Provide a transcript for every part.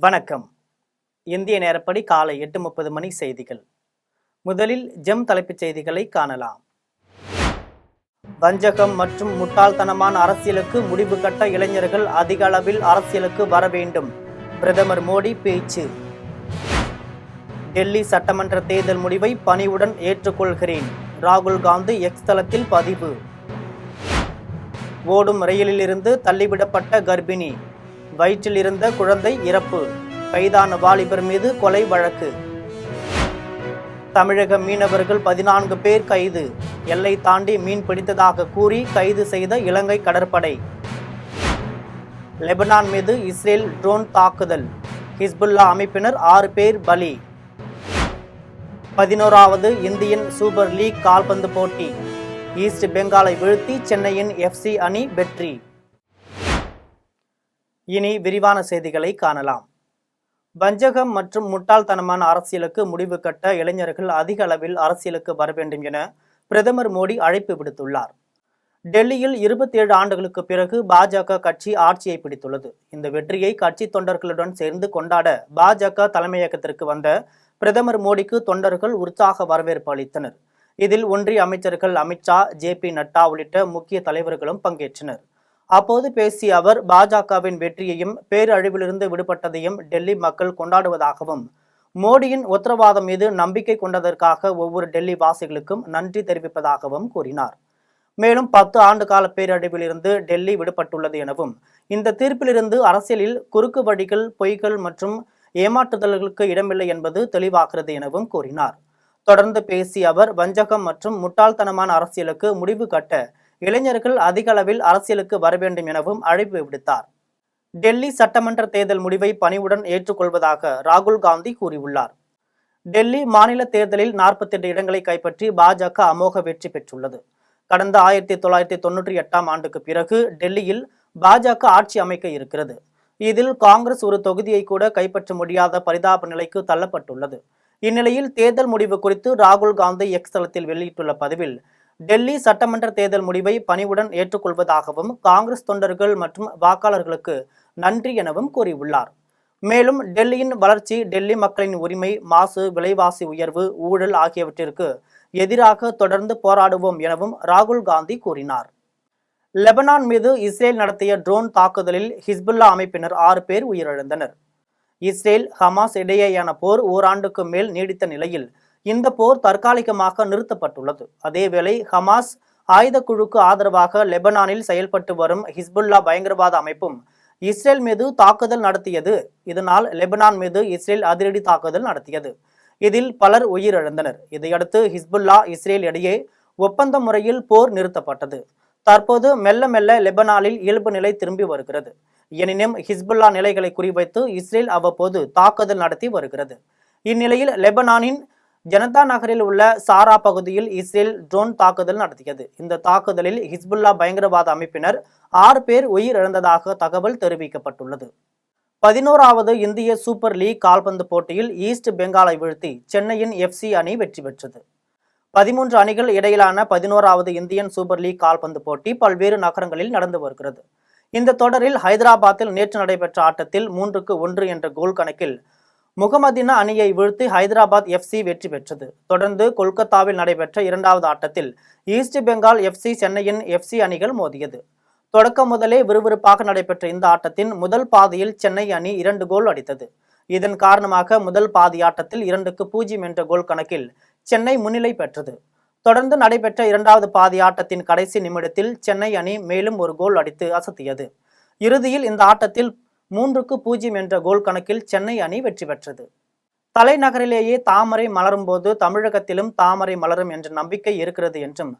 வணக்கம். இந்திய நேரப்படி காலை 8:30 மணி செய்திகள். முதலில் ஜெம் தலைப்புச் செய்திகளை காணலாம். வஞ்சகம் மற்றும் முட்டாள்தனமான அரசியலுக்கு முடிவு கட்ட இளைஞர்கள் அதிக அளவில் அரசியலுக்கு வர வேண்டும். பிரதமர் மோடி பேச்சு. டெல்லி சட்டமன்ற தேர்தல் முடிவை பணிவுடன் ஏற்றுக்கொள்கிறேன். ராகுல் காந்தி எக்ஸ் தளத்தில் பதிவு. ஓடும் ரயிலில் இருந்து தள்ளிவிடப்பட்ட கர்ப்பிணி, வயிற்றில் இருந்த குழந்தை இறப்பு, கைதான வாலிபர் மீது கொலை வழக்கு. தமிழக மீனவர்கள் 14 பேர் கைது, எல்லை தாண்டி மீன் பிடித்ததாக கூறி கைது செய்த இலங்கை கடற்படை. லெபனான் மீது இஸ்ரேல் ட்ரோன் தாக்குதல், ஹிஸ்புல்லா அமைப்பினர் 6 பேர் பலி. 11வது இந்தியன் சூப்பர் லீக் கால்பந்து போட்டி, ஈஸ்ட் பெங்காலை வீழ்த்தி சென்னையின் FC அணி வெற்றி. இனி விரிவான செய்திகளை காணலாம். வஞ்சகம் மற்றும் முட்டாள்தனமான அரசியலுக்கு முடிவு கட்ட இளைஞர்கள் அதிக அளவில் அரசியலுக்கு வர வேண்டும் என பிரதமர் மோடி அழைப்பு விடுத்துள்ளார். டெல்லியில் 27 ஆண்டுகளுக்கு பிறகு பாஜக கட்சி ஆட்சியை பிடித்துள்ளது. இந்த வெற்றியை கட்சி தொண்டர்களுடன் சேர்ந்து கொண்டாட பாஜக தலைமையகத்திற்கு வந்த பிரதமர் மோடிக்கு தொண்டர்கள் உற்சாக வரவேற்பு அளித்தனர். இதில் ஒன்றிய அமைச்சர்கள் அமித்ஷா, JP நட்டா உள்ளிட்ட முக்கிய தலைவர்களும் பங்கேற்றனர். அப்போது பேசிய அவர், பாஜகவின் வெற்றியையும் பேரழிவிலிருந்து விடுபட்டதையும் டெல்லி மக்கள் கொண்டாடுவதாகவும், மோடியின் உத்தரவாதம் மீது நம்பிக்கை கொண்டதற்காக ஒவ்வொரு டெல்லி வாசிகளுக்கும் நன்றி தெரிவிப்பதாகவும் கூறினார். மேலும் 10 ஆண்டு கால பேரழிவிலிருந்து டெல்லி விடுபட்டுள்ளது எனவும், இந்த தீர்ப்பிலிருந்து அரசியலில் குறுக்கு வழிகள், பொய்கள் மற்றும் ஏமாற்றுதல்களுக்கு இடமில்லை என்பது தெளிவாகிறது எனவும் கூறினார். தொடர்ந்து பேசிய அவர், வஞ்சகம் மற்றும் முட்டாள்தனமான அரசியலுக்கு முடிவு கட்ட இளைஞர்கள் அதிக அளவில் அரசியலுக்கு வர வேண்டும் எனவும் அழைப்பு விடுத்தார். டெல்லி சட்டமன்ற தேர்தல் முடிவை பணிவுடன் ஏற்றுக்கொள்வதாக ராகுல் காந்தி கூறியுள்ளார். டெல்லி மாநில தேர்தலில் 48 இடங்களை கைப்பற்றி பாஜக அமோக வெற்றி பெற்றுள்ளது. கடந்த 1998ஆம் ஆண்டுக்கு பிறகு டெல்லியில் பாஜக ஆட்சி அமைக்க இருக்கிறது. இதில் காங்கிரஸ் ஒரு தொகுதியை கூட கைப்பற்ற முடியாத பரிதாப நிலைக்கு தள்ளப்பட்டுள்ளது. இந்நிலையில் தேர்தல் முடிவு குறித்து ராகுல் காந்தி எக்ஸ் தளத்தில் வெளியிட்டுள்ள பதிவில், டெல்லி சட்டமன்ற தேர்தல் முடிவை பணிவுடன் ஏற்றுக்கொள்வதாகவும், காங்கிரஸ் தொண்டர்கள் மற்றும் வாக்காளர்களுக்கு நன்றி எனவும் கூறியுள்ளார். மேலும் டெல்லியின் வளர்ச்சி, டெல்லி மக்களின் உரிமை, மாசு, விலைவாசி உயர்வு, ஊழல் ஆகியவற்றிற்கு எதிராக தொடர்ந்து போராடுவோம் எனவும் ராகுல் காந்தி கூறினார். லெபனான் மீது இஸ்ரேல் நடத்திய ட்ரோன் தாக்குதலில் ஹிஸ்புல்லா அமைப்பினர் 6 பேர் உயிரிழந்தனர். இஸ்ரேல் ஹமாஸ் இடையேயான போர் ஓராண்டுக்கு மேல் நீடித்த நிலையில் இந்த போர் தற்காலிகமாக நிறுத்தப்பட்டுள்ளது. அதேவேளை ஹமாஸ் ஆயுத குழுக்கு ஆதரவாக லெபனானில் செயல்பட்டு வரும் ஹிஸ்புல்லா பயங்கரவாத அமைப்பும் இஸ்ரேல் மீது தாக்குதல் நடத்தியது. இதனால் லெபனான் மீது இஸ்ரேல் அதிரடி தாக்குதல் நடத்தியது. இதில் பலர் உயிரிழந்தனர். இதையடுத்து ஹிஸ்புல்லா, இஸ்ரேல் இடையே ஒப்பந்த முறையில் போர் நிறுத்தப்பட்டது. தற்போது மெல்ல மெல்ல லெபனானில் இயல்பு நிலை திரும்பி வருகிறது. எனினும் ஹிஸ்புல்லா நிலைகளை குறிவைத்து இஸ்ரேல் அவ்வப்போது தாக்குதல் நடத்தி வருகிறது. இந்நிலையில் லெபனானின் ஜனதா நகரில் உள்ள சாரா பகுதியில் இஸ்ரேல் ட்ரோன் தாக்குதல் நடத்தியது. இந்த தாக்குதலில் ஹிஸ்புல்லா பயங்கரவாத அமைப்பினர் 6 பேர் உயிரிழந்ததாக தகவல் தெரிவிக்கப்பட்டுள்ளது. 11வது இந்திய சூப்பர் லீக் கால்பந்து போட்டியில் ஈஸ்ட் பெங்காலை வீழ்த்தி சென்னையின் FC அணி வெற்றி பெற்றது. 13 அணிகள் இடையிலான 11வது இந்தியன் சூப்பர் லீக் கால்பந்து போட்டி பல்வேறு நகரங்களில் நடந்து வருகிறது. இந்த தொடரில் ஹைதராபாத்தில் நேற்று நடைபெற்ற ஆட்டத்தில் 3-1 என்ற கோல் கணக்கில் முகமதினா அணியை வீழ்த்தி ஹைதராபாத் FC வெற்றி பெற்றது. தொடர்ந்து கொல்கத்தாவில் நடைபெற்ற 2வது ஆட்டத்தில் ஈஸ்ட் பெங்கால் FC, சென்னையின் FC அணிகள் மோதியது. தொடக்கம் முதலே விறுவிறுப்பாக நடைபெற்ற இந்த ஆட்டத்தின் முதல் பாதியில் சென்னை அணி 2 கோல் அடித்தது. இதன் காரணமாக முதல் பாதி ஆட்டத்தில் 2-0 என்ற கோல் கணக்கில் சென்னை முன்னிலை பெற்றது. தொடர்ந்து நடைபெற்ற 2வது பாதி ஆட்டத்தின் கடைசி நிமிடத்தில் சென்னை அணி மேலும் ஒரு கோல் அடித்து அசத்தியது. இறுதியில் இந்த ஆட்டத்தில் 3-0 என்ற கோல் கணக்கில் சென்னை அணி வெற்றி பெற்றது. தலைநகரிலேயே தாமரை மலரும் போது தமிழகத்திலும் தாமரை மலரும் என்ற நம்பிக்கை இருக்கிறது என்றும்,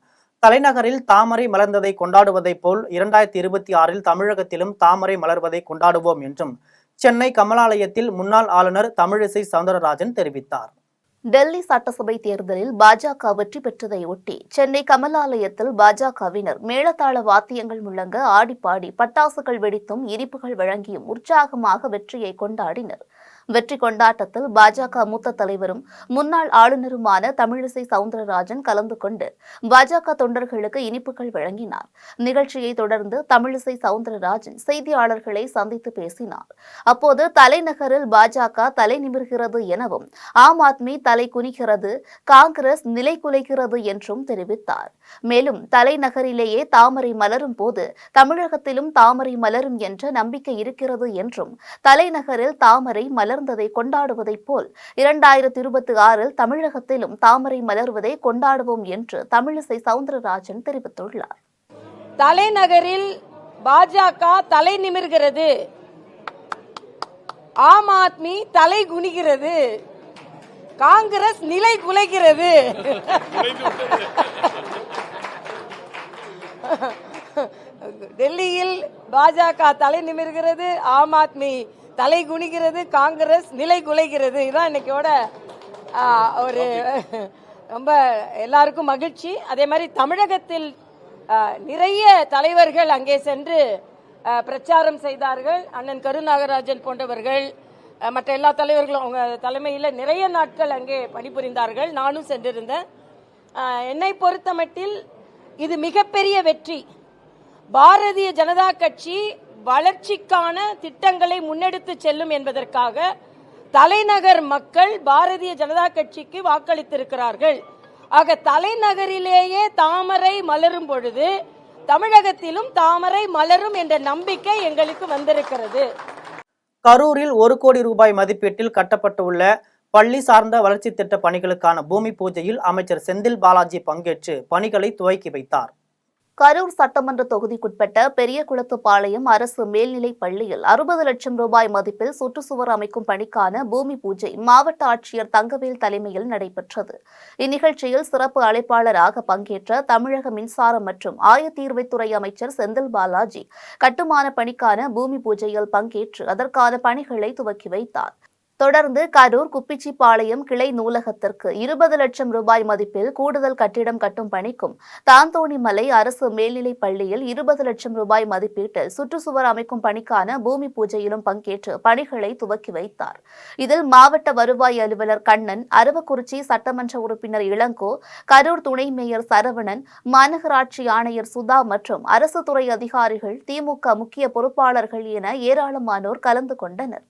தலைநகரில் தாமரை மலர்ந்ததை கொண்டாடுவதை போல் 2026இல் தமிழகத்திலும் தாமரை மலர்வதை கொண்டாடுவோம் என்றும் சென்னை கமலாலயத்தில் முன்னாள் ஆளுநர் தமிழிசை சவுந்தரராஜன் தெரிவித்தார். டெல்லி சட்டசபை தேர்தலில் பாஜக வெற்றி பெற்றதை ஒட்டி சென்னை கமலாலயத்தில் பாஜகவினர் மேளதாள வாத்தியங்கள் முழங்க ஆடிப்பாடி பட்டாசுகள் வெடித்தும் இனிப்புகள் வழங்கியும் உற்சாகமாக வெற்றியை கொண்டாடினர். வெற்றி கொண்டாட்டத்தில் பாஜக மூத்த தலைவரும் முன்னாள் ஆளுநருமான தமிழிசை சவுந்தரராஜன் கலந்து கொண்டு பாஜக தொண்டர்களுக்கு இனிப்புகள் வழங்கினார். நிகழ்ச்சியை தொடர்ந்து தமிழிசை சவுந்தரராஜன் செய்தியாளர்களை சந்தித்து பேசினார். அப்போது தலைநகரில் பாஜக தலை நிமிர்கிறது எனவும் ஆம் ஆத்மி தலை குனிகிறது, காங்கிரஸ் நிலை குலைகிறது என்றும் தெரிவித்தார். மேலும் தலைநகரிலேயே தாமரை மலரும் போது தமிழகத்திலும் தாமரை மலரும் என்ற நம்பிக்கை இருக்கிறது என்றும் தலைநகரில் தாமரை மலர்ந்ததை கொண்டாடுவதைப் போல் 2026 தமிழகத்திலும் தாமரை மலர்வதை கொண்டாடுவோம் என்று தமிழிசை சவுந்தரராஜன் தெரிவித்துள்ளார். தலைநகரில் பாஜக தலை நிமிர்கிறது, ஆம் ஆத்மி தலை குனிகிறது, காங்கிரஸ் நிலை குலைகிறது. டெல்லியில் பாஜக தலை நிமிர்கிறது, ஆம் ஆத்மி தலை குனிகிறது, காங்கிரஸ் நிலை குலைகிறது. இதுதான் இன்னைக்கோட ஒரு ரொம்ப எல்லாருக்கும் மகிழ்ச்சி. அதே மாதிரி தமிழகத்தில் நிறைய தலைவர்கள் அங்கே சென்று பிரச்சாரம் செய்தார்கள். அண்ணன் கருநாகராஜன் போன்றவர்கள், மற்ற எல்லா தலைவர்களும் அவங்க தலைமையில் நிறைய நாட்கள் அங்கே பணிபுரிந்தார்கள். நானும் சென்றிருந்தேன். என்னை பொறுத்தமட்டில் இது மிகப்பெரிய வெற்றி. பாரதிய ஜனதா கட்சி வளர்ச்சிக்கான திட்டங்களை முன்னெடுத்து செல்லும் என்பதற்காக தலைநகர் மக்கள் பாரதிய ஜனதா கட்சிக்கு வாக்களித்திருக்கிறார்கள். ஆக தலைநகரிலேயே தாமரை மலரும் பொழுது தமிழகத்திலும் தாமரை மலரும் என்ற நம்பிக்கை எங்களுக்கு வந்திருக்கிறது. கரூரில் 1 கோடி ரூபாய் மதிப்பீட்டில் கட்டப்பட்டுள்ள பள்ளி சார்ந்த வளர்ச்சி திட்ட பணிகளுக்கான பூமி பூஜையில் அமைச்சர் செந்தில் பாலாஜி பங்கேற்று பணிகளை துவக்கி வைத்தார். கரூர் சட்டமன்ற தொகுதிக்குட்பட்ட பெரியகுளத்துப்பாளையம் அரசு மேல்நிலைப் பள்ளியில் 60 லட்சம் ரூபாய் மதிப்பில் சுற்றுச்சுவர் அமைக்கும் பணிக்கான பூமி பூஜை மாவட்ட ஆட்சியர் தங்கவேல் தலைமையில் நடைபெற்றது. இந்நிகழ்ச்சியில் சிறப்பு அழைப்பாளராக பங்கேற்ற தமிழக மின்சாரம் மற்றும் ஆயத்தீர்வைத்துறை அமைச்சர் செந்தில் பாலாஜி கட்டுமான பணிக்கான பூமி பூஜையில் பங்கேற்று அதற்கான பணிகளை துவக்கி வைத்தார். தொடர்ந்து கரூர் குப்பிச்சிப்பாளையம் கிளை நூலகத்திற்கு 20 லட்சம் ரூபாய் மதிப்பில் கூடுதல் கட்டிடம் கட்டும் பணிக்கும், தாந்தோணிமலை அரசு மேல்நிலைப் பள்ளியில் 20 லட்சம் ரூபாய் மதிப்பீட்டில் சுற்றுச்சுவர் அமைக்கும் பணிக்கான பூமி பூஜையிலும் பங்கேற்று பணிகளை துவக்கி வைத்தார். இதில் மாவட்ட வருவாய் அலுவலர் கண்ணன், அரவக்குறிச்சி சட்டமன்ற உறுப்பினர் இளங்கோ, கரூர் துணை மேயர் சரவணன், மாநகராட்சி ஆணையர் சுதா மற்றும் அரசு துறை அதிகாரிகள், திமுக முக்கிய பொறுப்பாளர்கள் என ஏராளமானோர் கலந்து கொண்டனர்.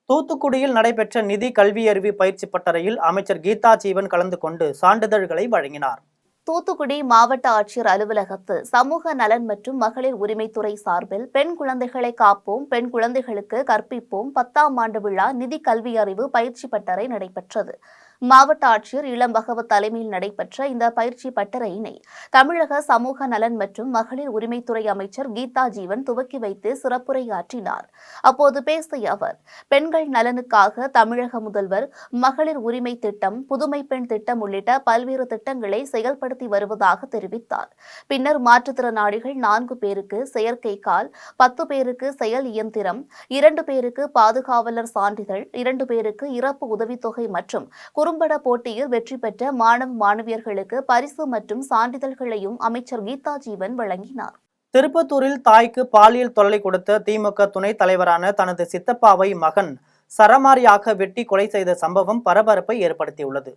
தூத்துக்குடியில் நடைபெற்ற நிதி கல்வியறிவு பயிற்சி பட்டறையில் அமைச்சர் கீதா ஜீவன் கலந்து கொண்டு சான்றிதழ்களை வழங்கினார். தூத்துக்குடி மாவட்ட ஆட்சியர் அலுவலகத்தில் சமூக நலன் மற்றும் மகளிர் உரிமைத்துறை சார்பில் பெண் குழந்தைகளை காப்போம், பெண் குழந்தைகளுக்கு கற்பிப்போம் 10ஆம் ஆண்டு விழா நிதி கல்வியறிவு பயிற்சி பட்டறை நடைபெற்றது. மாவட்ட ஆட்சியர் இளம் பகவத் தலைமையில் நடைபெற்ற இந்த பயிற்சி பட்டறையினை தமிழக சமூக நலன் மற்றும் மகளிர் உரிமைத்துறை அமைச்சர் கீதா ஜீவன் துவக்கி வைத்து சிறப்புரையாற்றினார். அப்போது பேசிய அவர், பெண்கள் நலனுக்காக தமிழக முதல்வர் மகளிர் உரிமை திட்டம், புதுமை பெண் திட்டம் உள்ளிட்ட பல்வேறு திட்டங்களை செயல்படுத்தி வருவதாக தெரிவித்தார். பின்னர் மாற்றுத்திறனாளிகள் 4 பேருக்கு செயற்கை கால், 10 பேருக்கு செயல் இயந்திரம், 2 பேருக்கு பாதுகாவலர் சான்றிதழ், 2 பேருக்கு இறப்பு உதவித்தொகை மற்றும் குறும்பட போட்டியில் வெற்றி பெற்ற மாணவ மாணவியர்களுக்கு பரிசு மற்றும் சான்றிதழ்களையும் அமைச்சர் கீதா ஜீவன் வழங்கினார். திருப்பத்தூரில் தாய்க்கு பாலியல் தொல்லை கொடுத்த திமுக துணைத் தலைவரான தனது சித்தப்பாவை மகன் சரமாரியாக வெட்டி கொலை செய்த சம்பவம் பரபரப்பை ஏற்படுத்தியுள்ளது.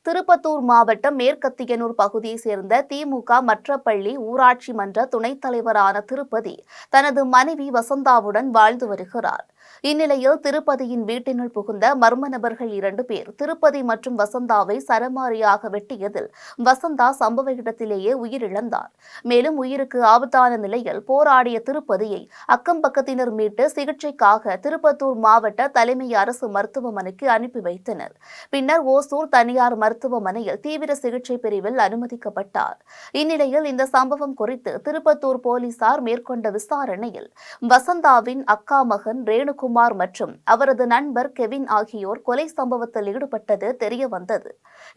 திருப்பத்தூர் மாவட்டம் மேற்கத்தியனூர் பகுதியைச் சேர்ந்த திமுக மற்றப்பள்ளி ஊராட்சி மன்ற துணைத் தலைவரான திருப்பதி தனது மனைவி வசந்தாவுடன் வாழ்ந்து வருகிறார். இந்நிலையில் திருப்பதியின் வீட்டினுள் புகுந்த மர்ம நபர்கள் 2 பேர் திருப்பதி மற்றும் வசந்தாவை சரமாரியாக வெட்டியதில் வசந்தா சம்பவ இடத்திலேயே உயிரிழந்தார். மேலும் உயிருக்கு ஆபத்தான நிலையில் போராடிய திருப்பதியை அக்கம் பக்கத்தினர் மீட்டு சிகிச்சைக்காக திருப்பத்தூர் மாவட்ட தலைமை அரசு மருத்துவமனைக்கு அனுப்பி வைத்தனர். பின்னர் ஓசூர் தனியார் மருத்துவமனையில் தீவிர சிகிச்சை பிரிவில் அனுமதிக்கப்பட்டார். இந்நிலையில் இந்த சம்பவம் குறித்து திருப்பத்தூர் போலீசார் மேற்கொண்ட விசாரணையில் வசந்தாவின் அக்கா மகன் ரேணுகுமார் மற்றும் அவரது நண்பர் கெவின் ஆகியோர் கொலை சம்பவத்தில் ஈடுபட்டது தெரியவந்தது.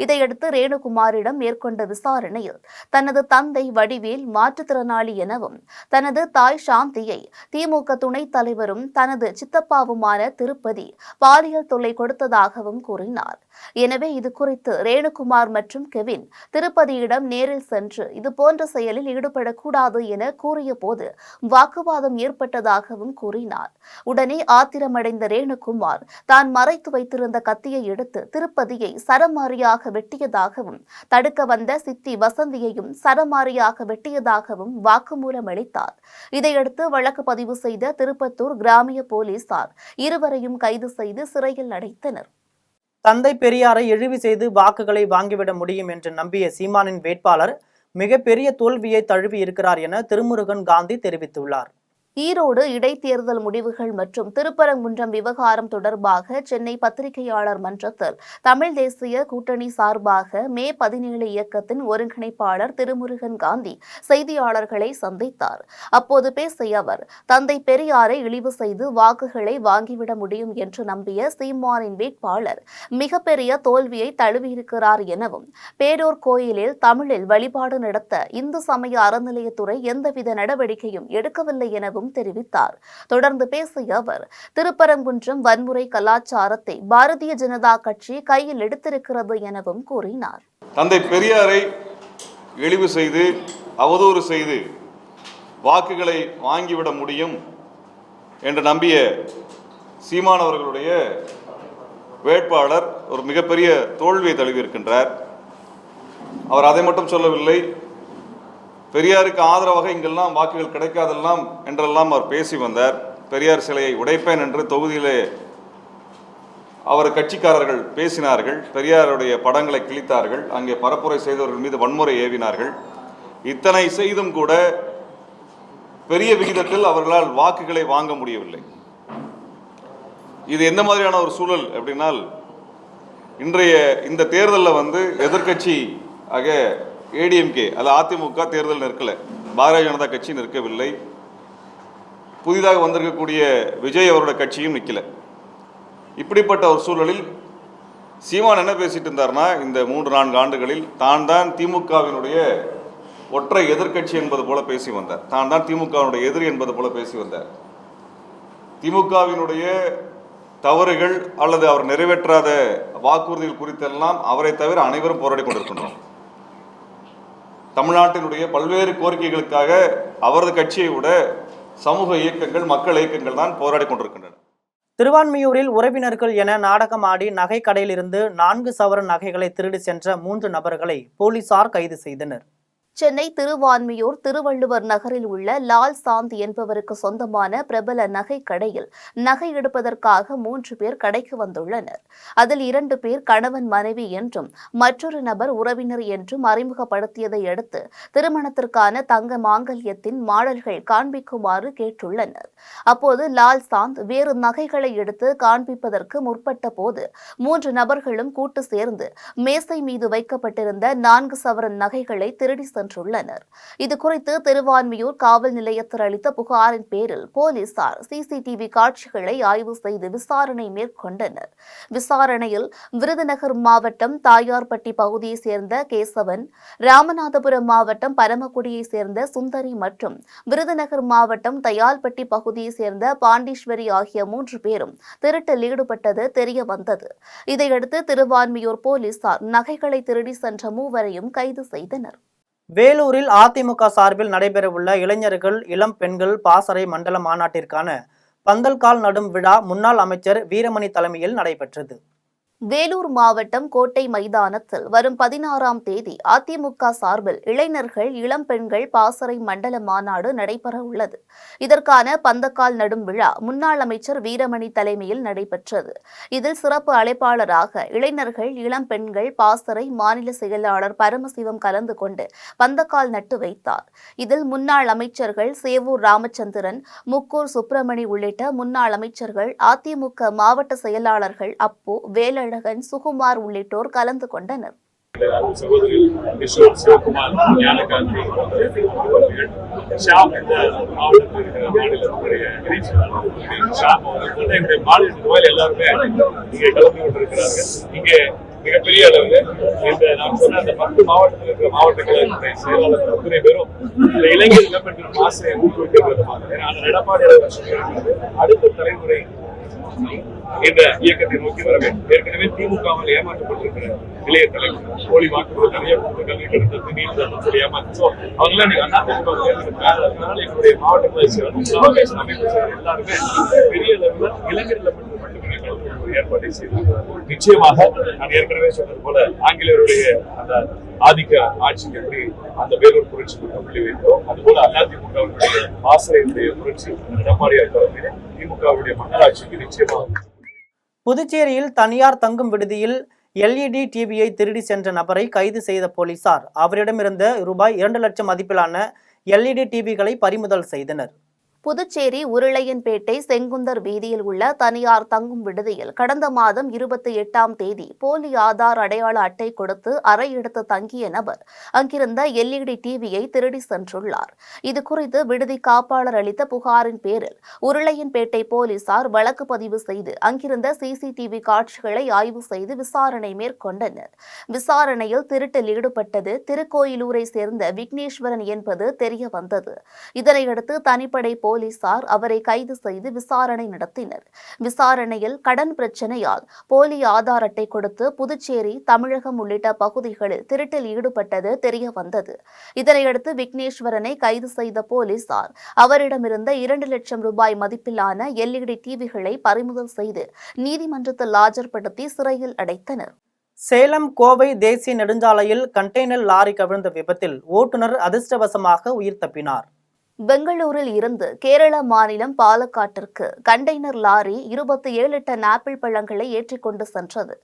இதையடுத்து ரேணுகுமாரிடம் மேற்கொண்ட விசாரணையில் தனது தந்தை வடிவேல் மாற்றுத்திறனாளி எனவும், தனது தாய் சாந்தியை திமுக துணைத் தலைவரும் தனது சித்தப்பாவுமான திருப்பதி பாலியல் தொல்லை கொடுத்ததாகவும் கூறினார். எனவே இது குறித்து ரேணுகுமார் மற்றும் கெவின் திருப்பதியிடம் நேரில் சென்று இதுபோன்ற செயலில் ஈடுபடக்கூடாது என கூறிய போது வாக்குவாதம் ஏற்பட்டதாகவும் கூறினார். உடனே ஆத்திரமடைந்த ரேணுகுமார் தான் மறைத்து வைத்திருந்த கத்தியை எடுத்து திருப்பதியை சரமாரியாக வெட்டியதாகவும் தடுக்க வந்த சித்தி வசந்தியையும் சரமாரியாக வெட்டியதாகவும் வாக்குமூலம் அளித்தார். இதையடுத்து வழக்கு பதிவு செய்த திருப்பத்தூர் கிராமிய போலீசார் இருவரையும் கைது செய்து சிறையில் அடைத்தனர். தந்தை பெரியாரை இழிவு செய்து வாக்குகளை வாங்கிவிட முடியும் என்று நம்பிய சீமானின் வேட்பாளர் மிகப்பெரிய தோல்வியை தழுவி இருக்கிறார் என திருமுருகன் காந்தி தெரிவித்துள்ளார். ஈரோடு இடைத்தேர்தல் முடிவுகள் மற்றும் திருப்பரங்குன்றம் விவகாரம் தொடர்பாக சென்னை பத்திரிகையாளர் மன்றத்தில் தமிழ் தேசிய கூட்டணி சார்பாக மே 17 இயக்கத்தின் ஒருங்கிணைப்பாளர் திருமுருகன் காந்தி செய்தியாளர்களை சந்தித்தார். அப்போது பேசிய அவர், தந்தை பெரியாரை இழிவு செய்து வாக்குகளை வாங்கிவிட முடியும் என்று நம்பிய சீமானின் வேட்பாளர் மிகப்பெரிய தோல்வியை தழுவியிருக்கிறார் எனவும், பேரூர் கோயிலில் தமிழில் வழிபாடு நடத்த இந்து சமய அறநிலையத்துறை எந்தவித நடவடிக்கையும் எடுக்கவில்லை எனவும் தெரிவித்தார். தொடர்ந்து பேசிய அவர், திருப்பரங்குன்றம் வன்முறை கலாச்சாரத்தை பாரதிய ஜனதா கட்சி கையில் எடுத்திருக்கிறது எனவும் கூறினார். தந்தை பெரியாரை இழிவு செய்து அவதூறு செய்து வாக்குகளை வாங்கிவிட முடியும் என்று நம்பிய சீமான் அவர்களுடைய வேட்பாளர் ஒரு மிகப்பெரிய தோல்வியை தழுவியிருக்கின்றார். அவர் அதை மட்டும் சொல்லவில்லை, பெரியாருக்கு ஆதரவாக இங்கெல்லாம் வாக்குகள் கிடைக்காதெல்லாம் என்றெல்லாம் அவர் பேசி வந்தார். பெரியார் சிலையை உடைப்பேன் என்று தொகுதியிலே அவர் கட்சிக்காரர்கள் பேசினார்கள். பெரியாருடைய படங்களை கிழித்தார்கள். அங்கே பரப்புரை செய்தவர்கள் மீது வன்முறை ஏவினார்கள். இத்தனை செய்தும் கூட பெரிய விகிதத்தில் அவர்களால் வாக்குகளை வாங்க முடியவில்லை. இது எந்த மாதிரியான ஒரு சூழல் அப்படின்னால், இன்றைய இந்த தேர்தலில் எதிர்க்கட்சி ஆக ஏடிஎம்கே அல்ல அதிமுக தேர்தல் நிற்கலை, பாரதிய ஜனதா கட்சி நிற்கவில்லை, புதிதாக வந்திருக்கக்கூடிய விஜய் அவருடைய கட்சியும் நிற்கல. இப்படிப்பட்ட ஒரு சூழலில் சீமான் என்ன பேசிட்டு இருந்தார்னா, இந்த 3-4 ஆண்டுகளில் தான் தான் திமுகவினுடைய ஒற்றை எதிர்க்கட்சி என்பது போல பேசி வந்தார். தான் தான் திமுகவினுடைய எதிரி என்பது போல பேசி வந்தார். திமுகவினுடைய தவறுகள் அல்லது அவர் நிறைவேற்றாத வாக்குறுதிகள் குறித்தெல்லாம் அவரை தவிர அனைவரும் போராடி கொண்டிருக்கின்றோம். தமிழ்நாட்டினுடைய பல்வேறு கோரிக்கைகளுக்காக அவரது கட்சியை விட சமூக இயக்கங்கள், மக்கள் இயக்கங்கள் தான் போராடி கொண்டிருக்கின்றன. திருவான்மியூரில் உறவினர்கள் என நாடகம் ஆடி நகை கடையிலிருந்து 4 சவரன் நகைகளை திருடி சென்ற 3 நபர்களை போலீசார் கைது செய்தனர். சென்னை திருவான்மியூர் திருவள்ளுவர் நகரில் உள்ள லால் சாந்த் என்பவருக்கு சொந்தமான பிரபல நகை கடையில் நகை எடுப்பதற்காக 3 பேர் கடைக்கு வந்துள்ளனர். அதில் 2 பேர் கணவன் மனைவி என்றும் மற்றொரு நபர் உறவினர் என்றும் அறிமுகப்படுத்தியதை அடுத்து திருமணத்திற்கான தங்க மாங்கல்யத்தின் மாடல்கள் காண்பிக்குமாறு கேட்டுள்ளனர். அப்போது லால் சாந்த் வேறு நகைகளை எடுத்து காண்பிப்பதற்கு முற்பட்ட போது 3 நபர்களும் கூட்டு சேர்ந்து மேசை மீது வைக்கப்பட்டிருந்த 4 சவரன் நகைகளை திருடி சென்றுள்ளனர். இதுகுறித்து திருவான்மியூர் காவல் நிலையத்தில் அளித்த புகாரின் பேரில் போலீசார் சிசிடிவி காட்சிகளை ஆய்வு செய்து விசாரணை மேற்கொண்டனர். விசாரணையில் விருதுநகர் மாவட்டம் தாயார்பட்டி பகுதியை சேர்ந்த கேசவன், ராமநாதபுரம் மாவட்டம் பரமக்குடியை சேர்ந்த சுந்தரி மற்றும் விருதுநகர் மாவட்டம் தயால்பட்டி பகுதியை சேர்ந்த பாண்டீஸ்வரி ஆகிய 3 பேரும் திருட்டில் ஈடுபட்டது தெரிய வந்தது. இதையடுத்து திருவான்மியூர் போலீசார் நகைகளை திருடி சென்ற 3வரையும் கைது செய்தனர். வேலூரில் அதிமுக சார்பில் நடைபெறவுள்ள இளைஞர்கள், இளம் பெண்கள் பாசறை மண்டல மாநாட்டிற்கான பந்தல்கால் நடும் விழா முன்னாள் அமைச்சர் வீரமணி தலைமையில் நடைபெற்றது. வேலூர் மாவட்டம் கோட்டை மைதானத்தில் வரும் 16ஆம் தேதி அதிமுக சார்பில் இளைஞர்கள், இளம் பெண்கள் பாசறை மண்டல மாநாடு நடைபெற உள்ளது. இதற்கான பந்தக்கால் நடும் விழா முன்னாள் அமைச்சர் வீரமணி தலைமையில் நடைபெற்றது. இதில் சிறப்பு அழைப்பாளராக இளைஞர்கள், இளம் பெண்கள் பாசறை மாநில செயலாளர் பரமசிவம் கலந்து கொண்டு பந்தக்கால் நட்டு வைத்தார். இதில் முன்னாள் அமைச்சர்கள் சேவூர் ராமச்சந்திரன், முக்கூர் சுப்பிரமணி உள்ளிட்ட முன்னாள் அமைச்சர்கள், அதிமுக மாவட்ட செயலாளர்கள் அப்பு, வேலழகன், சுகுமார் உள்ளிட்டோர் கலந்து கொண்டனர். சிவகுமார், ஞானகாந்தி, ஷாம் இந்த மாவட்டத்தில் இருக்கிற மாநில எல்லாருமே இங்கே கலந்து கொண்டிருக்கிறார்கள். இங்கே மிகப்பெரிய அளவில் இந்த நான் சொன்ன அந்த 10 மாவட்டத்தில் இருக்கிற மாவட்டங்களுடைய செயலாளர்கள் அத்தனை பேரும் இந்த இளைஞர் இளம்பெண்கள் ஆசையை ஊக்குவிக்கிற விதமாக, ஏன்னா அந்த எடப்பாடி அடுத்த தலைமுறை இந்த இயக்கத்தை நோக்கி வர வேண்டும். ஏற்கனவே திமுகவால் ஏமாற்றப்பட்டிருக்கிற இளைய தலைவர் போலி வாக்குகள் நிறைய கல்வி கட்டணத்தை நீட்டு சொல்லி ஏமாற்றோ அவங்களாம் நீங்க அதனால எங்களுடைய மாவட்டங்களை சேர்ந்த அமைப்பு எல்லாருமே பெரிய அளவில் இளைஞர்களை மட்டுமே ஏற்பாட்டை செய்திருக்கிறார். நிச்சயமாக நான் ஏற்கனவே சொன்னது போல ஆங்கிலேயருடைய அந்த ஆதிக்க ஆட்சிக்கு எப்படி அந்த வேலூர் புரட்சி புள்ளி வைத்தோம், அதுபோல அதிமுகவுடைய ஆசிரியருடைய புரட்சி எடப்பாடியார் தலைமையில் திமுகவுடைய மக்களாட்சிக்கு நிச்சயமாக. புதுச்சேரியில் தனியார் தங்கும் விடுதியில் LED டிவியை திருடி சென்ற நபரை கைது செய்த போலீசார் அவரிடமிருந்த ரூபாய் 2 லட்சம் மதிப்பிலான LED டிவிகளை பறிமுதல் செய்தனர். புதுச்சேரி உருளையன்பேட்டை செங்குந்தர் வீதியில் உள்ள தனியார் தங்கும் விடுதியில் கடந்த மாதம் 28ஆம் தேதி போலி ஆதார் அடையாள அட்டை கொடுத்து அறை எடுத்து தங்கிய நபர் அங்கிருந்த LED டிவியை திருடி சென்றுள்ளார். இதுகுறித்து விடுதி காப்பாளர் அளித்த புகாரின் பேரில் உருளையன்பேட்டை போலீசார் வழக்கு பதிவு செய்து அங்கிருந்த CCTV காட்சிகளை ஆய்வு செய்து விசாரணை மேற்கொண்டனர். விசாரணையில் திருட்டில் ஈடுபட்டது திருக்கோயிலூரை சேர்ந்த விக்னேஸ்வரன் என்பது தெரிய வந்தது. இதனையடுத்து தனிப்படை போலீசார் அவரை கைது செய்து விசாரணை நடத்தினர். விசாரணையில் கடன் பிரச்சனையால் போலி ஆதார் அட்டை கொடுத்து புதுச்சேரி, தமிழகம் உள்ளிட்ட பகுதிகளில் திருட்டில் ஈடுபட்டது தெரிய வந்தது. இதனையடுத்து விக்னேஸ்வரனை கைது செய்த போலீசார் அவரிடமிருந்த 2 லட்சம் ரூபாய் மதிப்பிலான LED டிவிகளை பறிமுதல் செய்து நீதிமன்றத்தில் ஆஜர்படுத்தி சிறையில் அடைத்தனர். சேலம் கோவை தேசிய நெடுஞ்சாலையில் கண்டெய்னர் லாரி கவிழ்ந்த விபத்தில் ஓட்டுநர் அதிர்ஷ்டவசமாக உயிர் தப்பினார். பெங்களூரில் இருந்து கேரள மாநிலம் பாலக்காட்டிற்கு கண்டெய்னர் லாரி 27 டன் ஆப்பிள் பழங்களை ஏற்றிக்கொண்டு சென்றது.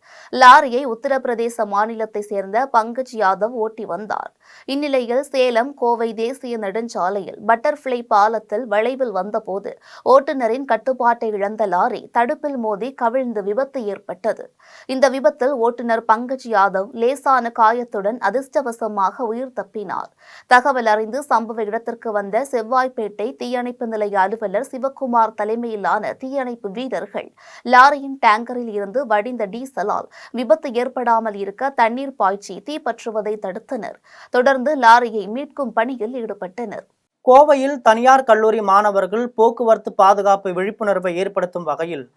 லாரியை உத்தரப்பிரதேச மாநிலத்தை சேர்ந்த பங்கஜ் யாதவ் ஓட்டி வந்தார். இந்நிலையில் சேலம் கோவை தேசிய நெடுஞ்சாலையில் பட்டர்ஃப்ளை பாலத்தில் வளைவில் வந்தபோது ஓட்டுநரின் கட்டுப்பாட்டை இழந்த லாரி தடுப்பில் மோதி கவிழ்ந்து விபத்து ஏற்பட்டது. இந்த விபத்தில் ஓட்டுநர் பங்கஜ் யாதவ் லேசான காயத்துடன் அதிர்ஷ்டவசமாக உயிர் தப்பினார். தகவல் அறிந்து சம்பவ இடத்திற்கு வந்த செவ்வாய்ப்பேட்டை தீயணைப்பு நிலைய அலுவலர் சிவக்குமார் தலைமையிலான தீயணைப்பு வீரர்கள் லாரியின் டேங்கரில் இருந்து வடிந்த டீசலால் விபத்து ஏற்படாமல் இருக்க தண்ணீர் பாய்ச்சி தீப்பற்றுவதை தடுத்தனர். தொடர்ந்து லாரியை மீட்கும் பணியில் ஈடுபட்டனர். கோவையில் தனியார் கல்லூரி மாணவர்கள் போக்குவரத்து பாதுகாப்பு விழிப்புணர்வை ஏற்படுத்தும் வகையில்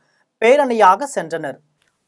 பேரணியாக சென்றனர்.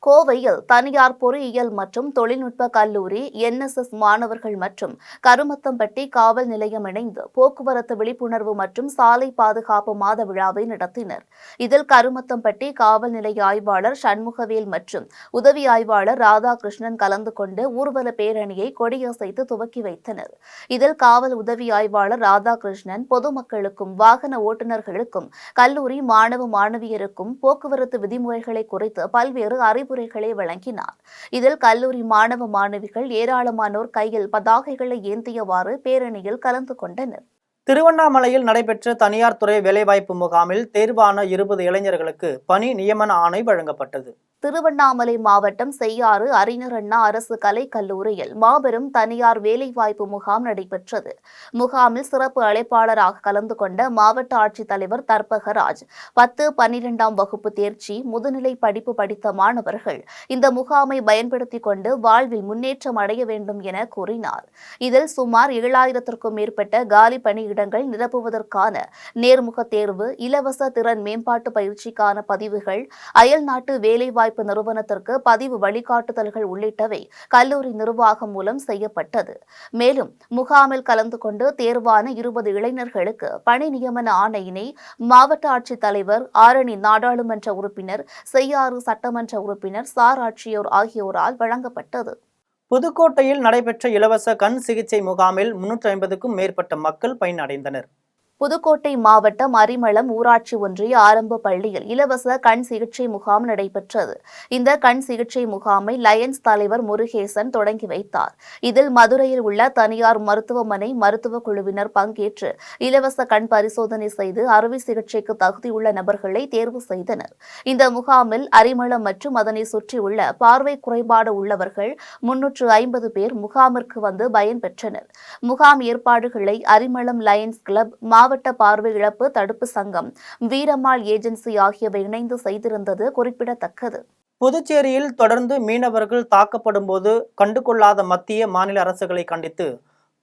கோவையில் தனியார் பொறியியல் மற்றும் தொழில்நுட்ப கல்லூரி NSS மாணவர்கள் மற்றும் கருமத்தம்பட்டி காவல் நிலையம் இணைந்து போக்குவரத்து விழிப்புணர்வு மற்றும் சாலை பாதுகாப்பு மாத விழாவை நடத்தினர். இதில் கருமத்தம்பட்டி காவல் நிலைய ஆய்வாளர் சண்முகவேல் மற்றும் உதவி ஆய்வாளர் ராதாகிருஷ்ணன் கலந்து கொண்டு ஊர்வல பேரணியை கொடியசைத்து துவக்கி வைத்தனர். இதில் காவல் உதவி ஆய்வாளர் ராதாகிருஷ்ணன் பொதுமக்களுக்கும் வாகன ஓட்டுநர்களுக்கும் கல்லூரி மாணவ மாணவியருக்கும் போக்குவரத்து விதிமுறைகளை குறித்து பல்வேறு அறிவுரைகளை வழங்கினார். இதில் கல்லூரி மாணவ மாணவிகள் ஏராளமானோர் கையில் பதாகைகளை ஏந்தியவாறு பேரணியில் கலந்து கொண்டனர். திருவண்ணாமலையில் நடைபெற்ற தனியார் துறை வேலைவாய்ப்பு முகாமில் தேர்வான 20 இளைஞர்களுக்கு பணி நியமன ஆணை வழங்கப்பட்டது. திருவண்ணாமலை மாவட்டம் செய்யாறு அறிஞர் அண்ணா அரசு கலைக் கல்லூரியில் மாபெரும் தனியார் வேலைவாய்ப்பு முகாம் நடைபெற்றது. முகாமில் சிறப்பு அழைப்பாளராக கலந்து கொண்ட மாவட்ட ஆட்சித்தலைவர் தர்பகராஜ் 10, 12ஆம் வகுப்பு தேர்ச்சி, முதுநிலை படிப்பு படித்த மாணவர்கள் இந்த முகாமை பயன்படுத்திக் கொண்டு வாழ்வில் முன்னேற்றம் அடைய வேண்டும் என கூறினார். இதில் சுமார் 7000க்கும் மேற்பட்ட காலி பணியிடங்கள் நிரப்புவதற்கான நேர்முக தேர்வு, இலவச திறன் மேம்பாட்டு பயிற்சிக்கான பதிவுகள், அயல்நாட்டு வேலைவாய்ப்பு நிறுவனத்திற்கு பதிவு வழிகாட்டுதல்கள் உள்ளிட்டவை கல்லூரி நிர்வாகம் மூலம் செய்யப்பட்டது. மேலும் முகாமில் கலந்து கொண்டு தேர்வான 20 இளைஞர்களுக்கு பணி நியமன ஆணையினை மாவட்ட ஆட்சித்தலைவர், ஆரணி நாடாளுமன்ற உறுப்பினர், செய்யாறு சட்டமன்ற உறுப்பினர் சார் ஆட்சியோர் ஆகியோரால் வழங்கப்பட்டது. புதுக்கோட்டையில் நடைபெற்ற இலவச கண் சிகிச்சை முகாமில் 350க்கும் மேற்பட்ட மக்கள் பயனடைந்தனர். புதுக்கோட்டை மாவட்டம் அரிமளம் ஊராட்சி ஒன்றிய ஆரம்ப பள்ளியில் இலவச கண் சிகிச்சை முகாம் நடைபெற்றது. இந்த கண் சிகிச்சை முகாமை லயன்ஸ் தலைவர் முருகேசன் தொடங்கி வைத்தார். இதில் மதுரையில் உள்ள தனியார் மருத்துவமனை மருத்துவ குழுவினர் பங்கேற்று இலவச கண் பரிசோதனை செய்து அறுவை சிகிச்சைக்கு தகுதியுள்ள நபர்களை தேர்வு செய்தனர். இந்த முகாமில் அரிமளம் மற்றும் அதனை சுற்றியுள்ள பார்வை குறைபாடு உள்ளவர்கள் 350 பேர் முகாமிற்கு வந்து பயன்பெற்றனர். முகாம் ஏற்பாடுகளை அரிமளம் லயன்ஸ் கிளப், மாவட்ட பார்வை இழப்பு தடுப்பு சங்கம், வீரம்மாள் ஏஜென்சி ஆகியவை இணைந்து செய்திருந்தது குறிப்பிடத்தக்கது. புதுச்சேரியில் தொடர்ந்து மீனவர்கள் தாக்கப்படும் போது கண்டுகொள்ளாத மத்திய, மாநில அரசுகளை கண்டித்து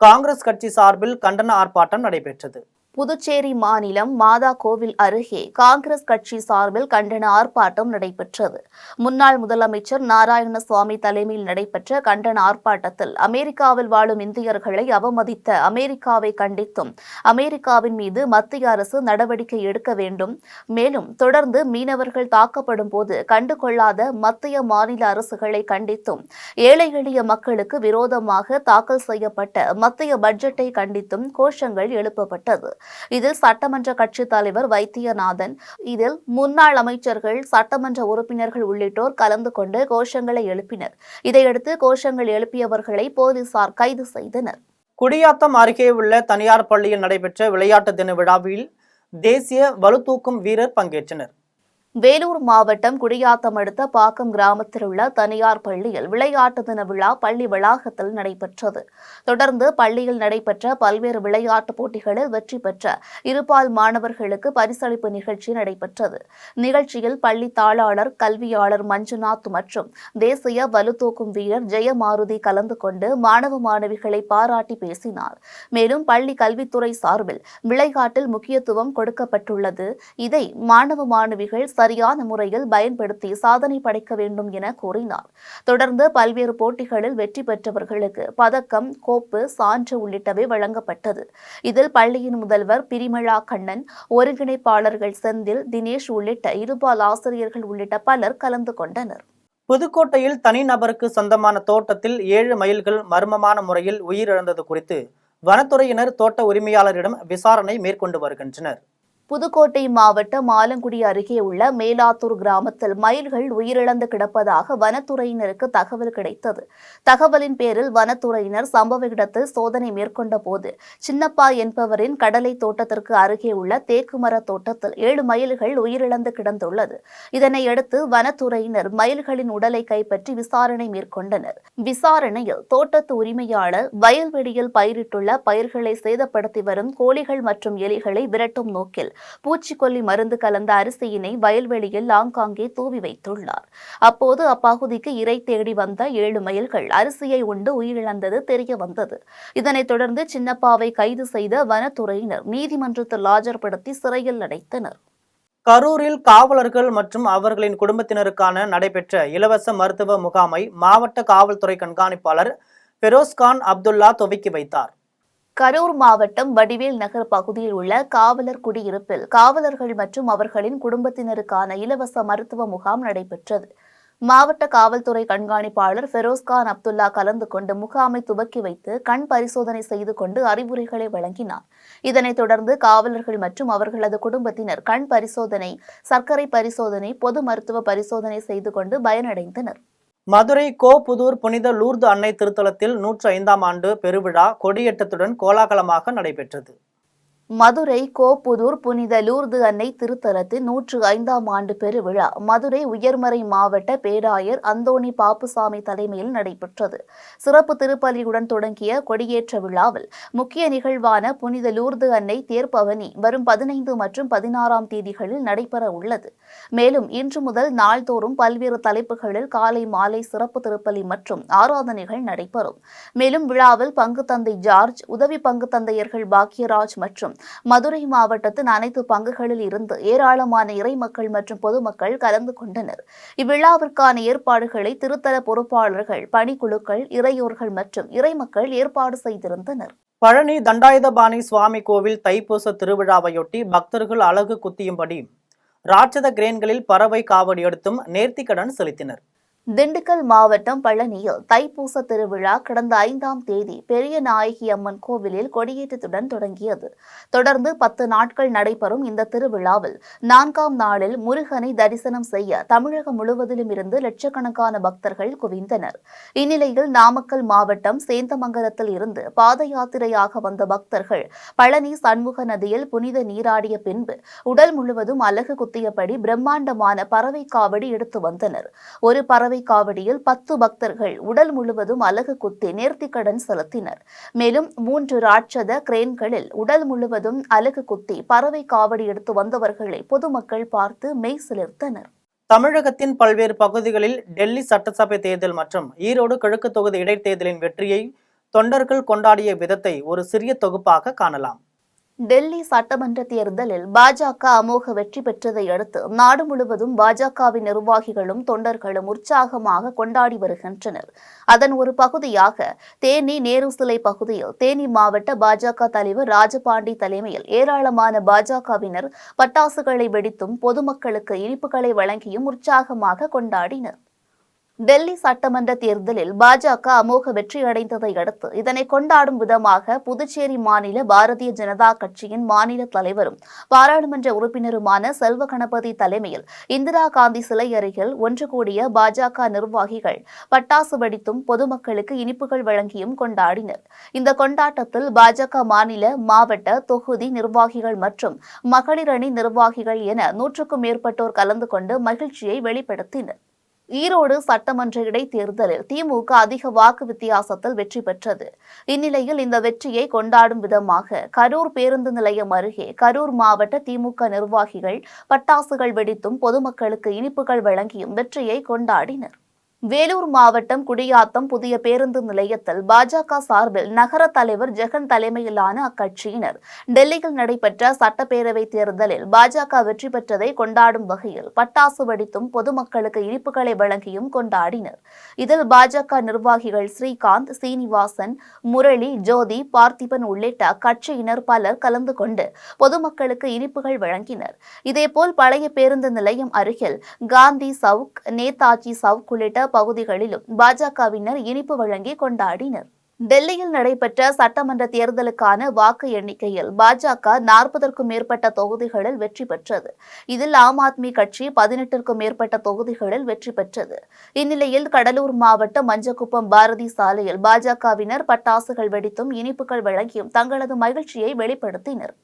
காங்கிரஸ் கட்சி சார்பில் கண்டன ஆர்ப்பாட்டம் நடைபெற்றது. புதுச்சேரி மாநிலம் மாதா கோவில் அருகே காங்கிரஸ் கட்சி சார்பில் கண்டன ஆர்ப்பாட்டம் நடைபெற்றது. முன்னாள் முதலமைச்சர் நாராயணசுவாமி தலைமையில் நடைபெற்ற கண்டன ஆர்ப்பாட்டத்தில் அமெரிக்காவில் வாழும் இந்தியர்களை அவமதித்த அமெரிக்காவை கண்டித்தும் அமெரிக்காவின் மீது மத்திய அரசு நடவடிக்கை எடுக்க வேண்டும், மேலும் தொடர்ந்து மீனவர்கள் தாக்கப்படும் போது கண்டுகொள்ளாத மத்திய மாநில அரசுகளை கண்டித்தும் ஏழை எளிய மக்களுக்கு விரோதமாக தாக்கல் செய்யப்பட்ட மத்திய பட்ஜெட்டை கண்டித்தும் கோஷங்கள் எழுப்பப்பட்டது. இதில் சட்டமன்ற கட்சித் தலைவர் வைத்தியநாதன், இதில் முன்னாள் அமைச்சர்கள், சட்டமன்ற உறுப்பினர்கள் உள்ளிட்டோர் கலந்து கொண்டு கோஷங்களை எழுப்பினர். இதையடுத்து கோஷங்கள் எழுப்பியவர்களை போலீசார் கைது செய்தனர். குடியாத்தம் அருகே உள்ள தனியார் பள்ளியில் நடைபெற்ற விளையாட்டு தின விழாவில் தேசிய வலுதூக்கும் வீரர் பங்கேற்றனர். வேலூர் மாவட்டம் குடியாத்தம் அடுத்த பாக்கம் கிராமத்தில் உள்ள தனியார் பள்ளியில் விளையாட்டு தின விழா பள்ளி வளாகத்தில் நடைபெற்றது. தொடர்ந்து பள்ளியில் நடைபெற்ற பல்வேறு விளையாட்டுப் போட்டிகளில் வெற்றி பெற்ற இருபால் மாணவர்களுக்கு பரிசளிப்பு நிகழ்ச்சி நடைபெற்றது. நிகழ்ச்சியில் பள்ளி தாளாளர், கல்வியாளர் மஞ்சுநாத் மற்றும் தேசிய வலுதூக்கும் வீரர் ஜெயமாருதி கலந்து கொண்டு மாணவ மாணவிகளை பாராட்டி பேசினார். மேலும் பள்ளி கல்வித்துறை சார்பில் விளையாட்டில் முக்கியத்துவம் கொடுக்கப்பட்டுள்ளது, இதை மாணவ மாணவிகள் சரியான முறையில் பயன்படுத்தி சாதனை படைக்க வேண்டும் என கூறினார். தொடர்ந்து பல்வேறு போட்டிகளில் வெற்றி பெற்றவர்களுக்கு பதக்கம், கோப்பு, சான்று உள்ளிட்டவை வழங்கப்பட்டது. இதில் பள்ளியின் முதல்வர் பிரிமளா கண்ணன், ஒருங்கிணைப்பாளர்கள் செந்தில், தினேஷ் உள்ளிட்ட இருபால் ஆசிரியர்கள் உள்ளிட்ட பலர் கலந்து கொண்டனர். புதுக்கோட்டையில் தனிநபருக்கு சொந்தமான தோட்டத்தில் 7 மயில்கள் மர்மமான முறையில் உயிரிழந்தது குறித்து வனத்துறையினர் தோட்ட உரிமையாளரிடம் விசாரணை மேற்கொண்டு வருகின்றனர். புதுக்கோட்டை மாவட்டம் ஆலங்குடி அருகே உள்ள மேலாத்தூர் கிராமத்தில் மயில்கள் உயிரிழந்து கிடப்பதாக வனத்துறையினருக்கு தகவல் கிடைத்தது. தகவலின் பேரில் வனத்துறையினர் சம்பவ இடத்தில் சோதனை மேற்கொண்ட போது சின்னப்பா என்பவரின் கடலை தோட்டத்திற்கு அருகே உள்ள தேக்குமர தோட்டத்தில் 7 மயில்கள் உயிரிழந்து கிடந்துள்ளது. இதனையடுத்து வனத்துறையினர் மயில்களின் உடலை கைப்பற்றி விசாரணை மேற்கொண்டனர். விசாரணையில் தோட்டத்து உரிமையாளர் வயல்வெளியில் பயிரிட்டுள்ள பயிர்களை சேதப்படுத்தி வரும் கோழிகள் மற்றும் எலிகளை விரட்டும் நோக்கில் பூச்சிக்கொல்லி மருந்து கலந்த அரிசியினை வயல்வெளியில் ஆங்காங்கே தூவி வைத்துள்ளார். அப்போது அப்பகுதிக்கு இரை தேடி வந்த 7 மயில்கள் அரிசியை உண்டு உயிரிழந்தது தெரிய வந்தது. இதனைத் தொடர்ந்து சின்னப்பாவை கைது செய்த வனத்துறையினர் நீதிமன்றத்தில் ஆஜர்படுத்தி சிறையில் அடைத்தனர். கரூரில் காவலர்கள் மற்றும் அவர்களின் குடும்பத்தினருக்கான நடைபெற்ற இலவச மருத்துவ முகாமை மாவட்ட காவல்துறை கண்காணிப்பாளர் பெரோஸ்கான் அப்துல்லா துவக்கி வைத்தார். கரூர் மாவட்டம் வடிவேல் நகர் பகுதியில் உள்ள காவலர் குடியிருப்பில் காவலர்கள் மற்றும் அவர்களின் குடும்பத்தினருக்கான இலவச மருத்துவ முகாம் நடைபெற்றது. மாவட்ட காவல்துறை கண்காணிப்பாளர் பெரோஸ்கான் அப்துல்லா கலந்து கொண்டு முகாமை துவக்கி வைத்து கண் பரிசோதனை செய்து கொண்டு அறிவுரைகளை வழங்கினார். இதனைத் தொடர்ந்து காவலர்கள் மற்றும் அவர்களது குடும்பத்தினர் கண் பரிசோதனை, சர்க்கரை பரிசோதனை, பொது மருத்துவ பரிசோதனை செய்து கொண்டு பயனடைந்தனர். மதுரை கோபுதூர் புனித லூர்து அன்னை திருத்தலத்தில் 105ஆம் ஆண்டு பெருவிழா கொடியேற்றத்துடன் கோலாகலமாக நடைபெற்றது. மதுரை கோப்புதூர் புனித லூர்து அன்னை திருத்தலத்தின் 105ஆம் ஆண்டு பெருவிழா மதுரை உயர்மறை மாவட்ட பேராயர் அந்தோணி பாப்புசாமி தலைமையில் நடைபெற்றது. சிறப்பு திருப்பலியுடன் தொடங்கிய கொடியேற்ற விழாவில் முக்கிய நிகழ்வான புனித லூர்து அன்னை தேர்பவனி வரும் 15 மற்றும் 16ஆம் தேதிகளில் நடைபெற உள்ளது. மேலும் இன்று முதல் நாள்தோறும் பல்வேறு தலைப்புகளில் காலை மாலை சிறப்பு திருப்பலி மற்றும் ஆராதனைகள் நடைபெறும். மேலும் விழாவில் பங்கு தந்தை ஜார்ஜ், உதவி பங்கு தந்தையர்கள் பாக்யராஜ் மற்றும் மதுரை மாவட்டத்தின் அனைத்து பங்குகளில் இருந்து ஏராளமான இறைமக்கள் மற்றும் பொதுமக்கள் கலந்து கொண்டனர். இவ்விழாவிற்கான ஏற்பாடுகளை திருத்தல பொறுப்பாளர்கள், பணிக்குழுக்கள், இறையோர்கள் மற்றும் இறைமக்கள் ஏற்பாடு செய்திருந்தனர். பழனி தண்டாயுதபாணி சுவாமி கோவில் தைப்பூச திருவிழாவையொட்டி பக்தர்கள் அலகு குத்தியும்படி ராட்சத கிரேன்களில் பறவை காவடி எடுத்தும் நேர்த்திக்கடன் செலுத்தினர். திண்டுக்கல் மாவட்டம் பழனியில் தைப்பூச திருவிழா கடந்த 5ஆம் தேதி பெரிய நாயகி அம்மன் கோவிலில் கொடியேற்றத்துடன் தொடங்கியது. தொடர்ந்து 10 நாட்கள் நடைபெறும் இந்த திருவிழாவில் 4ஆம் நாளில் முருகனை தரிசனம் செய்ய தமிழகம் முழுவதிலும் இருந்து லட்சக்கணக்கான பக்தர்கள் குவிந்தனர். இந்நிலையில் நாமக்கல் மாவட்டம் சேந்தமங்கலத்தில் இருந்து பாத யாத்திரையாக வந்த பக்தர்கள் பழனி சண்முக நதியில் புனித நீராடிய பின்பு உடல் முழுவதும் அலகு குத்தியபடி பிரம்மாண்டமான பறவை காவடி எடுத்து வந்தனர். ஒரு பறவை காவடியில் 10 பக்தர்கள் உடல் முழுவதும் அலகு குத்தி நேர்த்திக்கடன் செலுத்தினர். மேலும் 3 ராட்சத கிரேன்களில் உடல் முழுவதும் அலகு குத்தி பறவை காவடி எடுத்து வந்தவர்களை பொதுமக்கள் பார்த்து மெய் சிலிர்த்தனர். தமிழகத்தின் பல்வேறு பகுதிகளில் டெல்லி சட்டசபை தேர்தல் மற்றும் ஈரோடு கிழக்கு தொகுதி இடைத்தேர்தலின் வெற்றியை தொண்டர்கள் கொண்டாடிய விதத்தை ஒரு சிறிய தொகுப்பாக காணலாம். டெல்லி சட்டமன்ற தேர்தலில் பாஜக அமோக வெற்றி பெற்றதை அடுத்து நாடு முழுவதும் பாஜகவின் நிர்வாகிகளும் தொண்டர்களும் உற்சாகமாக கொண்டாடி வருகின்றனர். அதன் ஒரு பகுதியாக தேனி நேரு சிலை பகுதியில் தேனி மாவட்ட பாஜக தலைவர் ராஜபாண்டி தலைமையில் ஏராளமான பாஜகவினர் பட்டாசுகளை வெடித்தும் பொதுமக்களுக்கு இனிப்புகளை வழங்கியும் உற்சாகமாக கொண்டாடினர். டெல்லி சட்டமன்ற தேர்தலில் பாஜக அமோக வெற்றியடைந்ததை அடுத்து இதனை கொண்டாடும் விதமாக புதுச்சேரி மாநில பாரதிய ஜனதா கட்சியின் மாநில தலைவரும் பாராளுமன்ற உறுப்பினருமான செல்வ கணபதி தலைமையில் இந்திரா காந்தி சிலை அருகில் ஒன்று கூடிய பாஜக நிர்வாகிகள் பட்டாசு வெடித்தும் பொதுமக்களுக்கு இனிப்புகள் வழங்கியும் கொண்டாடினர். இந்த கொண்டாட்டத்தில் பாஜக மாநில, மாவட்ட, தொகுதி நிர்வாகிகள் மற்றும் மகளிர் அணி நிர்வாகிகள் என 100க்கும் மேற்பட்டோர் கலந்து கொண்டு மகிழ்ச்சியை வெளிப்படுத்தினர். ஈரோடு சட்டமன்ற இடைத்தேர்தலில் திமுக அதிக வாக்கு வித்தியாசத்தில் வெற்றி பெற்றது. இந்நிலையில் இந்த வெற்றியை கொண்டாடும் விதமாக கரூர் பேருந்து நிலையம் அருகே கரூர் மாவட்ட திமுக நிர்வாகிகள் பட்டாசுகள் வெடித்தும் பொதுமக்களுக்கு இனிப்புகள் வழங்கியும் வெற்றியை கொண்டாடினர். வேலூர் மாவட்டம் குடியாத்தம் புதிய பேருந்து நிலையத்தில் பாஜக சார்பில் நகர தலைவர் ஜெகன் தலைமையிலான அக்கட்சியினர் டெல்லியில் நடைபெற்ற சட்டப்பேரவை தேர்தலில் பாஜக வெற்றி பெற்றதை கொண்டாடும் வகையில் பட்டாசு வெடித்தும் பொதுமக்களுக்கு இனிப்புகளை வழங்கியும் கொண்டாடினர். இதில் பாஜக நிர்வாகிகள் ஸ்ரீகாந்த், சீனிவாசன், முரளி, ஜோதி, பார்த்திபன் உள்ளிட்ட அக்கட்சியினர் பலர் கலந்து கொண்டு பொதுமக்களுக்கு இனிப்புகள் வழங்கினர். இதேபோல் பழைய பேருந்து நிலையம் அருகில் காந்தி சவுக், நேதாஜி சவுக் உள்ளிட்ட பகுதிகளிலும் பாஜகவினர் இனிப்பு வழங்கி கொண்டாடினர். டெல்லியில் நடைபெற்ற சட்டமன்ற தேர்தலுக்கான வாக்கு எண்ணிக்கையில் பாஜக 40க்கும் மேற்பட்ட தொகுதிகளில் வெற்றி பெற்றது. இதில் ஆம் ஆத்மி கட்சி 18க்கும் மேற்பட்ட தொகுதிகளில் வெற்றி பெற்றது. இந்நிலையில் கடலூர் மாவட்டம் மஞ்சக்குப்பம் பாரதி சாலையில் பாஜகவினர் பட்டாசுகள் வெடித்தும் இனிப்புகள் வழங்கியும் தங்களது மகிழ்ச்சியை வெளிப்படுத்தினர்.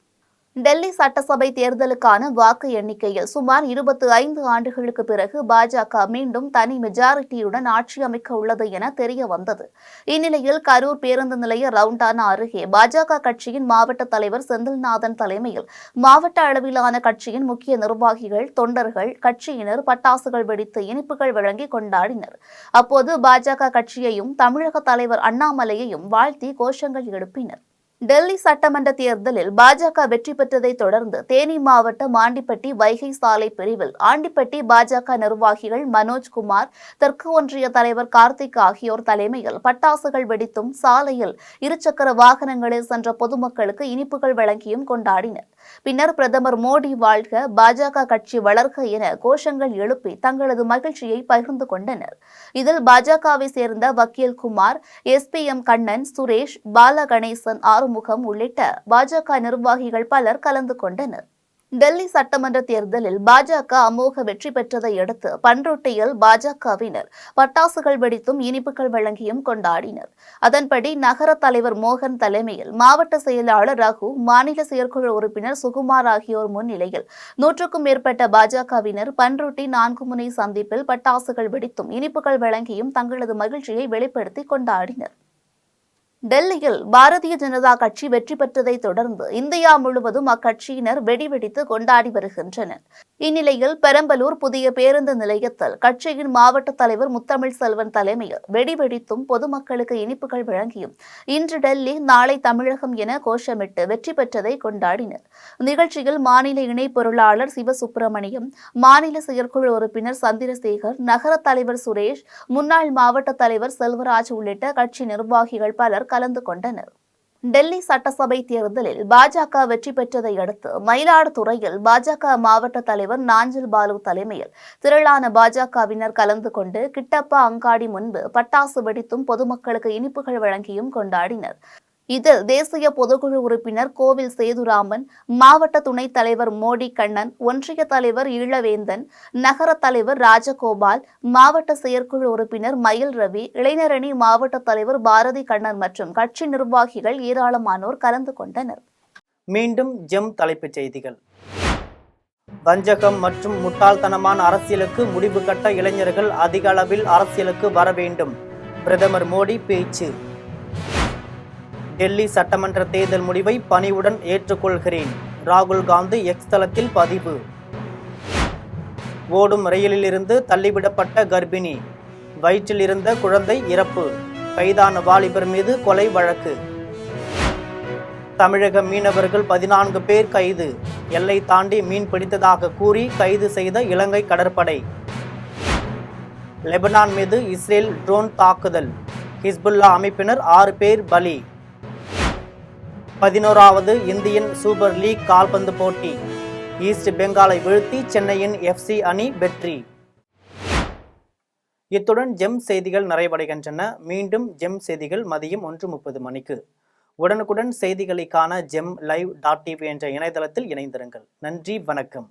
டெல்லி சட்டசபை தேர்தலுக்கான வாக்கு எண்ணிக்கையில் சுமார் 25 ஆண்டுகளுக்கு பிறகு பாஜக மீண்டும் தனி மெஜாரிட்டியுடன் ஆட்சி அமைக்க உள்ளது என தெரிய வந்தது. இந்நிலையில் கரூர் பேருந்து நிலைய ரவுண்டானா அருகே பாஜக கட்சியின் மாவட்ட தலைவர் செந்தில்நாதன் தலைமையில் மாவட்ட அளவிலான கட்சியின் முக்கிய நிர்வாகிகள், தொண்டர்கள், கட்சியினர் பட்டாசுகள் வெடித்து இனிப்புகள் வழங்கி கொண்டாடினர். அப்போது பாஜக கட்சியையும் தமிழக தலைவர் அண்ணாமலையையும் வாழ்த்தி கோஷங்கள் எழுப்பினர். டெல்லி சட்டமன்ற தேர்தலில் பாஜக வெற்றி பெற்றதை தொடர்ந்து தேனி மாவட்டம் ஆண்டிப்பட்டி வைகை சாலை பிரிவில் ஆண்டிப்பட்டி பாஜக நிர்வாகிகள் மனோஜ்குமார், தெற்கு ஒன்றிய தலைவர் கார்த்திக் ஆகியோர் தலைமையில் பட்டாசுகள் வெடித்தும் சாலையில் இருசக்கர வாகனங்களில் சென்ற பொதுமக்களுக்கு இனிப்புகள் வழங்கியும் கொண்டாடினர். பின்னர் பிரதமர் மோடி வாழ்க, பாஜக கட்சி வளர்க என கோஷங்கள் எழுப்பி தங்களது மகிழ்ச்சியை பகிர்ந்து கொண்டனர். இதில் பாஜகவை சேர்ந்த வக்கீல் குமார், SPM கண்ணன், சுரேஷ், பால கணேசன், ஆறுமுகம் உள்ளிட்ட பாஜக நிர்வாகிகள் பலர் கலந்து கொண்டனர். டெல்லி சட்டமன்ற தேர்தலில் பாஜக அமோக வெற்றி பெற்றதை அடுத்து பண்ருட்டியில் பாஜகவினர் பட்டாசுகள் வெடித்தும் இனிப்புகள் வழங்கியும் கொண்டாடினர். அதன்படி நகர தலைவர் மோகன் தலைமையில் மாவட்ட செயலாளர் ரகு, மாநில செயற்குழு உறுப்பினர் சுகுமார் ஆகியோர் முன்னிலையில் 100க்கும் மேற்பட்ட பாஜகவினர் பண்ருட்டி 4 முனை சந்திப்பில் பட்டாசுகள் வெடித்தும் இனிப்புகள் வழங்கியும் தங்களது மகிழ்ச்சியை வெளிப்படுத்தி கொண்டாடினர். டெல்லியில் பாரதிய ஜனதா கட்சி வெற்றி பெற்றதை தொடர்ந்து இந்தியா முழுவதும் அக்கட்சியினர் வெடிவெடித்து கொண்டாடி வருகின்றனர். இந்நிலையில் பெரம்பலூர் புதிய பேருந்து நிலையத்தில் கட்சியின் மாவட்ட தலைவர் முத்தமிழ் செல்வன் தலைமையில் வெடிவெடித்தும் பொதுமக்களுக்கு இனிப்புகள் வழங்கியும் இன்று டெல்லி, நாளை தமிழகம் என கோஷமிட்டு வெற்றி பெற்றதை கொண்டாடினர். நிகழ்ச்சியில் மாநில இணை பொருளாளர் சிவசுப்பிரமணியம், மாநில செயற்குழு உறுப்பினர் சந்திரசேகர், நகர தலைவர் சுரேஷ், முன்னாள் மாவட்ட தலைவர் செல்வராஜ் உள்ளிட்ட கட்சி நிர்வாகிகள் பலர் கலந்து கொண்டனர். டெல்லி சட்டசபை தேர்தலில் பாஜக வெற்றி பெற்றதை அடுத்து மயிலாடுதுறையில் பாஜக மாவட்ட தலைவர் நாஞ்சில் பாலு தலைமையில் திரளான பாஜகவினர் கலந்து கொண்டு கிட்டப்பா அங்காடி முன்பு பட்டாசு வெடித்தும் பொதுமக்களுக்கு இனிப்புகள் வழங்கியும் கொண்டாடினர். இதில் தேசிய பொதுக்குழு உறுப்பினர் கோவில் சேதுராமன், மாவட்ட துணைத் தலைவர் மோடி கண்ணன், ஒன்றிய தலைவர் ஈழவேந்தன், நகர தலைவர் ராஜகோபால், மாவட்ட செயற்குழு உறுப்பினர் மயில் ரவி, இளைஞரணி மாவட்ட தலைவர் பாரதி கண்ணன் மற்றும் கட்சி நிர்வாகிகள் ஏராளமானோர் கலந்து கொண்டனர். மீண்டும் ஜெம் தலைப்புச் செய்திகள். வஞ்சகம் மற்றும் முட்டாள்தனமான அரசியலுக்கு முடிவு கட்ட இளைஞர்கள் அதிக அளவில் அரசியலுக்கு வர வேண்டும். பிரதமர் மோடி பேச்சு. டெல்லி சட்டமன்ற தேர்தல் முடிவை பணிவுடன் ஏற்றுக்கொள்கிறேன். ராகுல் காந்தி எக்ஸ் தளத்தில் பதிவு. ஓடும் ரயிலிலிருந்து தள்ளிவிடப்பட்ட கர்ப்பிணி, வயிற்றில் இருந்த குழந்தை இறப்பு. கைதான வாலிபர் மீது கொலை வழக்கு. தமிழக மீனவர்கள் 14 பேர் கைது. எல்லை தாண்டி மீன் பிடித்ததாக கூறி கைது செய்த இலங்கை கடற்படை. லெபனான் மீது இஸ்ரேல் ட்ரோன் தாக்குதல். ஹிஸ்புல்லா அமைப்பினர் 6 பேர் பலி. 11வது இந்தியன் சூப்பர் லீக் கால்பந்து போட்டி. ஈஸ்ட் பெங்காலை வீழ்த்தி சென்னையின் FC அணி வெற்றி. இத்துடன் ஜெம் செய்திகள் நிறைவடைகின்றன. மீண்டும் ஜெம் செய்திகள் மதியம் 1:30 மணிக்கு. உடனுக்குடன் செய்திகளை காண GemLive.tv என்ற இணையதளத்தில் இணைந்திருங்கள். நன்றி, வணக்கம்.